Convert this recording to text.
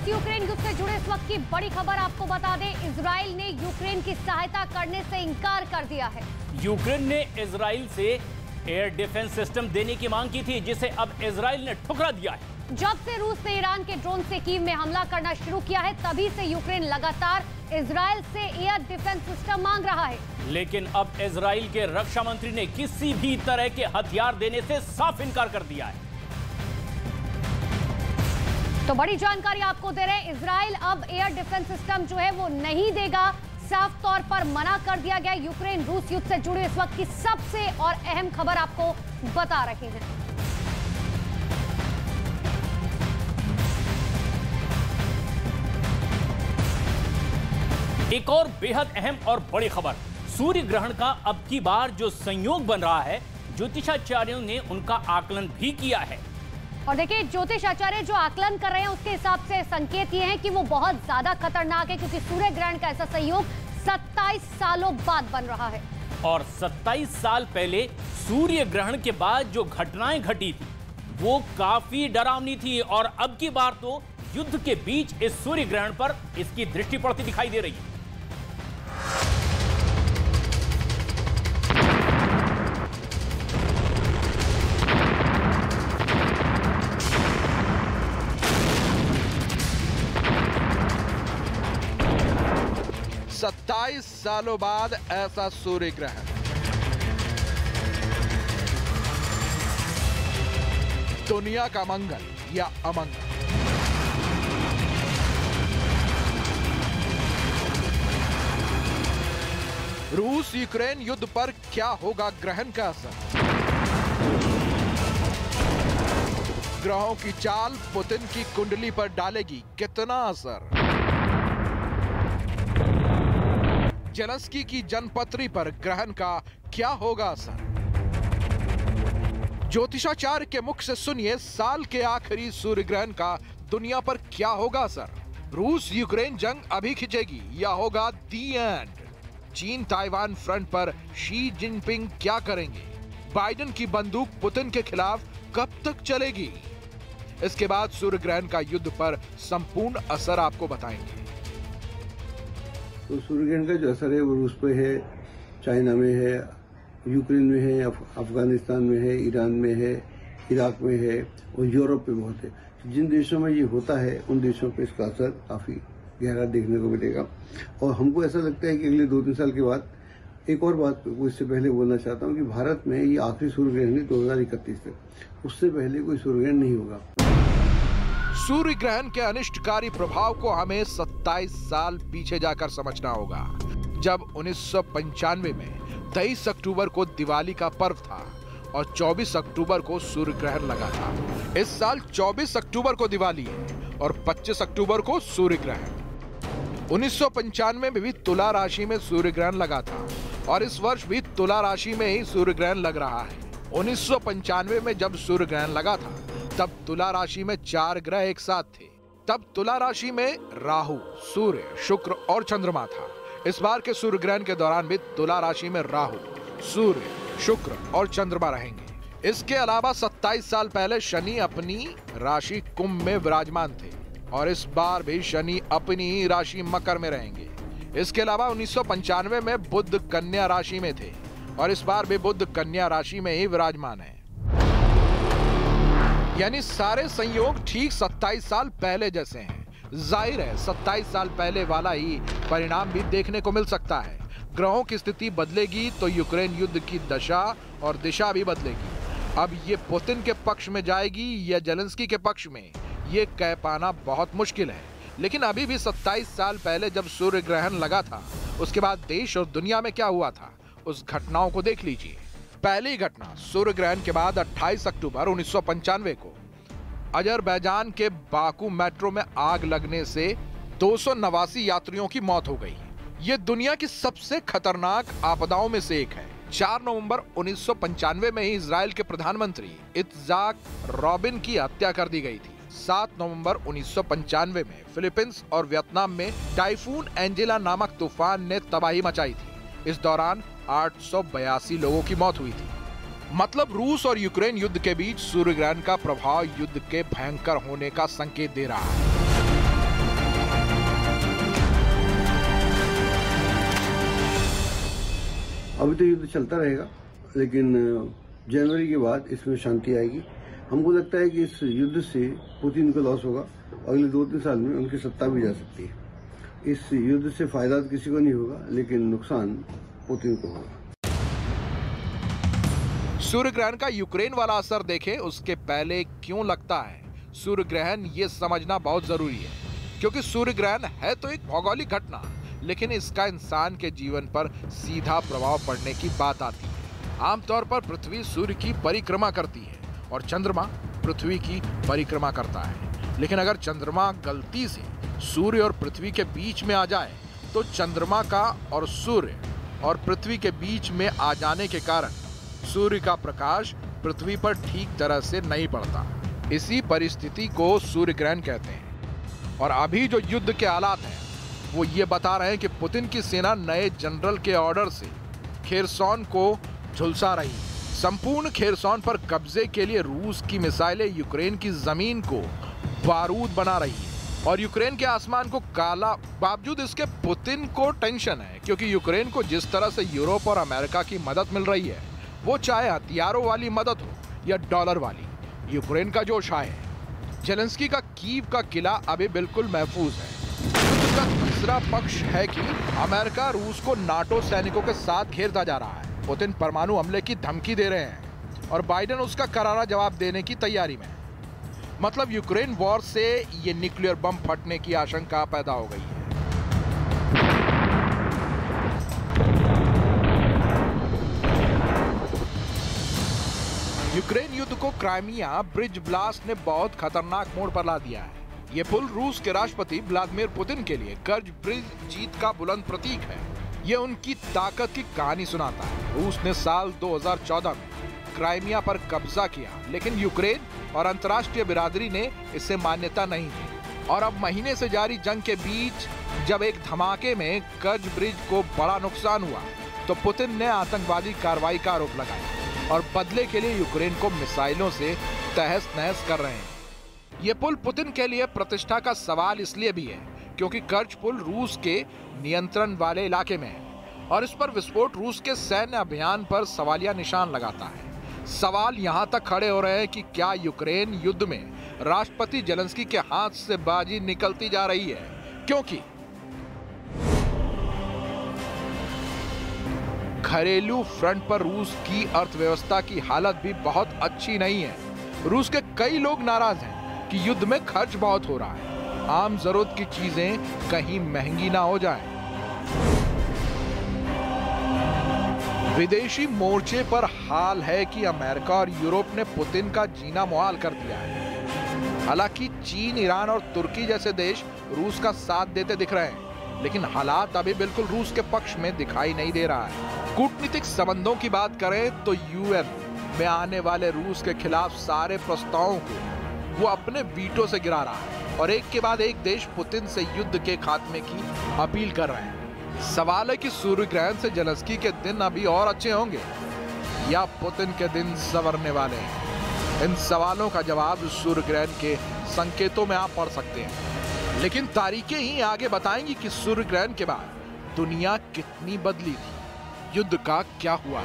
रूस यूक्रेन युद्ध से जुड़े इस वक्त की बड़ी खबर आपको बता दें, इजराइल ने यूक्रेन की सहायता करने से इनकार कर दिया है। यूक्रेन ने इजराइल से एयर डिफेंस सिस्टम देने की मांग की थी, जिसे अब इजराइल ने ठुकरा दिया है। जब से रूस ने ईरान के ड्रोन से कीव में हमला करना शुरू किया है, तभी से यूक्रेन लगातार इजराइल से एयर डिफेंस सिस्टम मांग रहा है। लेकिन अब इजराइल के रक्षा मंत्री ने किसी भी तरह के हथियार देने से साफ इनकार कर दिया है। तो बड़ी जानकारी आपको दे रहे हैं, इजराइल अब एयर डिफेंस सिस्टम जो है वो नहीं देगा, साफ तौर पर मना कर दिया गया। यूक्रेन रूस युद्ध से जुड़ी इस वक्त की सबसे और अहम खबर आपको बता रहे हैं। एक और बेहद अहम और बड़ी खबर, सूर्य ग्रहण का अब की बार जो संयोग बन रहा है, ज्योतिषाचार्यों ने उनका आकलन भी किया है। और देखिए, ज्योतिषाचार्य जो आकलन कर रहे हैं उसके हिसाब से संकेत ये है कि वो बहुत ज्यादा खतरनाक है, क्योंकि सूर्य ग्रहण का ऐसा संयोग 27 सालों बाद बन रहा है। और 27 साल पहले सूर्य ग्रहण के बाद जो घटनाएं घटी थी वो काफी डरावनी थी, और अब की बार तो युद्ध के बीच इस सूर्य ग्रहण पर इसकी दृष्टि पड़ती दिखाई दे रही है। सत्ताईस सालों बाद ऐसा सूर्य ग्रहण। दुनिया का मंगल या अमंगल। रूस यूक्रेन युद्ध पर क्या होगा ग्रहण का असर? ग्रहों की चाल पुतिन की कुंडली पर डालेगी कितना असर? जेलेंस्की की जनपत्री पर ग्रहण का क्या होगा असर? ज्योतिषाचार्य के मुख से सुनिए साल के आखिरी सूर्य ग्रहण का दुनिया पर क्या होगा असर? रूस यूक्रेन जंग अभी खिंचेगी या होगा दी एंड? चीन ताइवान फ्रंट पर शी जिनपिंग क्या करेंगे? बाइडेन की बंदूक पुतिन के खिलाफ कब तक चलेगी? इसके बाद सूर्य ग्रहण का युद्ध पर संपूर्ण असर आपको बताएंगे। तो सूर्य ग्रहण का जो असर है वो रूस पे है, चाइना में है, यूक्रेन में है, अफगानिस्तान में है, ईरान में है, इराक में है और यूरोप में बहुत है। जिन देशों में ये होता है उन देशों पे इसका असर काफी गहरा देखने को मिलेगा। और हमको ऐसा लगता है कि अगले 2-3 साल के बाद, एक और बात को इससे पहले बोलना चाहता हूँ कि भारत में ये आखिरी सूर्य ग्रहण है 2031 तक, उससे पहले कोई सूर्य ग्रहण नहीं होगा। सूर्य ग्रहण के अनिष्टकारी प्रभाव को हमें 27 साल पीछे जाकर समझना होगा, जब 1995 में 23 अक्टूबर को दिवाली का पर्व था और 24 अक्टूबर को सूर्य ग्रहण लगा था। इस साल 24 अक्टूबर को दिवाली है और 25 अक्टूबर को सूर्य ग्रहण। 1995 में भी तुला राशि में सूर्य ग्रहण लगा था और इस वर्ष भी तुला राशि में ही सूर्य ग्रहण लग रहा है। 1995 में जब सूर्य ग्रहण लगा था तब तुला राशि में 4 ग्रह एक साथ थे। तब तुला राशि में राहु, सूर्य, शुक्र और चंद्रमा था। इस बार के सूर्य ग्रहण के दौरान भी तुला राशि में राहु, सूर्य, शुक्र और चंद्रमा रहेंगे। इसके अलावा 27 साल पहले शनि अपनी राशि कुंभ में विराजमान थे और इस बार भी शनि अपनी ही राशि मकर में रहेंगे। इसके अलावा 1995 में बुध कन्या राशि में थे और इस बार भी बुध कन्या राशि में ही विराजमान है। यानी सारे संयोग ठीक 27 साल पहले जैसे हैं। जाहिर है 27 साल पहले वाला ही परिणाम भी देखने को मिल सकता है। ग्रहों की स्थिति बदलेगी तो यूक्रेन युद्ध की दशा और दिशा भी बदलेगी। अब ये पुतिन के पक्ष में जाएगी या जेलेंस्की के पक्ष में, ये कह पाना बहुत मुश्किल है। लेकिन अभी भी 27 साल पहले जब सूर्य ग्रहण लगा था, उसके बाद देश और दुनिया में क्या हुआ था, उस घटनाओं को देख लीजिए। पहली घटना, सूर्य ग्रहण के बाद 28 अक्टूबर 1995 को अजरबैजान के बाकू मेट्रो में आग लगने से 289 यात्रियों की मौत हो गई। ये दुनिया की सबसे खतरनाक आपदाओं में से एक है। 4 नवंबर 1995 में ही इजराइल के प्रधानमंत्री इत्जाक रॉबिन की हत्या कर दी गई थी। 7 नवंबर 1995 में फिलीपींस और वियतनाम में टाइफून एंजेला नामक तूफान ने तबाही मचाई थी। इस दौरान 882 लोगों की मौत हुई थी। मतलब रूस और यूक्रेन युद्ध के बीच सूर्य ग्रहण का प्रभाव युद्ध के भयंकर होने का संकेत दे रहा है। अभी तो युद्ध चलता रहेगा, लेकिन जनवरी के बाद इसमें शांति आएगी। हमको लगता है कि इस युद्ध से पुतिन को लॉस होगा, अगले 2-3 साल में उनकी सत्ता भी जा सकती है। इस युद्ध से फायदा तो किसी को नहीं होगा, लेकिन नुकसान पुतिन को होगा। सूर्य ग्रहण का यूक्रेन वाला असर देखें उसके पहले क्यों लगता है सूर्य ग्रहण, ये समझना बहुत जरूरी है, क्योंकि सूर्य ग्रहण है तो एक भौगोलिक घटना, लेकिन इसका इंसान के जीवन पर सीधा प्रभाव पड़ने की बात आती है। आमतौर पर पृथ्वी सूर्य की परिक्रमा करती है और चंद्रमा पृथ्वी की परिक्रमा करता है, लेकिन अगर चंद्रमा गलती से सूर्य और पृथ्वी के बीच में आ जाए तो चंद्रमा का और सूर्य और पृथ्वी के बीच में आ जाने के कारण सूर्य का प्रकाश पृथ्वी पर ठीक तरह से नहीं पड़ता। इसी परिस्थिति को सूर्य ग्रहण कहते हैं। और अभी जो युद्ध के हालात हैं वो ये बता रहे हैं कि पुतिन की सेना नए जनरल के ऑर्डर से खेरसॉन को झुलसा रही है। संपूर्ण खेरसॉन पर कब्जे के लिए रूस की मिसाइलें यूक्रेन की जमीन को बारूद बना रही है और यूक्रेन के आसमान को काला। बावजूद इसके पुतिन को टेंशन है, क्योंकि यूक्रेन को जिस तरह से यूरोप और अमेरिका की मदद मिल रही है, वो चाहे हथियारों वाली मदद हो या डॉलर वाली, यूक्रेन का जोश है। जेलेंस्की का कीव का किला अभी बिल्कुल महफूज है। इसका तीसरा पक्ष है कि अमेरिका रूस को नाटो सैनिकों के साथ घेरता जा रहा है। पुतिन परमाणु हमले की धमकी दे रहे हैं और बाइडेन उसका करारा जवाब देने की तैयारी में है। मतलब यूक्रेन वॉर से ये न्यूक्लियर बम फटने की आशंका पैदा हो गई है। यूक्रेन युद्ध को क्राइमिया ब्रिज ब्लास्ट ने बहुत खतरनाक मोड़ पर ला दिया है। ये पुल रूस के राष्ट्रपति व्लादिमीर पुतिन के लिए कर्ज ब्रिज जीत का बुलंद प्रतीक है। ये उनकी ताकत की कहानी सुनाता है। रूस ने साल 2014 में क्राइमिया पर कब्जा किया, लेकिन यूक्रेन और अंतर्राष्ट्रीय बिरादरी ने इसे मान्यता नहीं दी। और अब महीने से जारी जंग के बीच जब एक धमाके में कर्ज ब्रिज को बड़ा नुकसान हुआ तो पुतिन ने आतंकवादी कार्रवाई का आरोप लगाया और बदले के लिए यूक्रेन को मिसाइलों से तहस नहस कर रहे हैं। ये पुल पुतिन के लिए प्रतिष्ठा का सवाल इसलिए भी है क्योंकि कर्ज पुल रूस के नियंत्रण वाले इलाके में है और इस पर विस्फोट रूस के सैन्य अभियान पर सवालिया निशान लगाता है। सवाल यहाँ तक खड़े हो रहे हैं कि क्या यूक्रेन युद्ध में राष्ट्रपति जेलेंस्की के हाथ से बाजी निकलती जा रही है, क्योंकि घरेलू फ्रंट पर रूस की अर्थव्यवस्था की हालत भी बहुत अच्छी नहीं है। रूस के कई लोग नाराज हैं कि युद्ध में खर्च बहुत हो रहा है, आम जरूरत की चीजें कहीं महंगी ना हो जाए। विदेशी मोर्चे पर हाल है कि अमेरिका और यूरोप ने पुतिन का जीना मुहाल कर दिया है। हालांकि चीन, ईरान और तुर्की जैसे देश रूस का साथ देते दिख रहे हैं, लेकिन हालात अभी बिल्कुल रूस के पक्ष में दिखाई नहीं दे रहा है। कूटनीतिक संबंधों की बात करें तो यूएन में आने वाले रूस के खिलाफ सारे प्रस्तावों को वो अपने वीटो से गिरा रहा है और एक के बाद एक देश पुतिन से युद्ध के खात्मे की अपील कर रहे हैं। सवाल है कि सूर्य ग्रहण से जेलेंस्की के दिन अभी और अच्छे होंगे या पुतिन के दिन संवरने वाले हैं। इन सवालों का जवाब सूर्य ग्रहण के संकेतों में आप पढ़ सकते हैं, लेकिन तारीखें ही आगे बताएंगी कि सूर्य ग्रहण के बाद दुनिया कितनी बदली थी, युद्ध का क्या हुआ।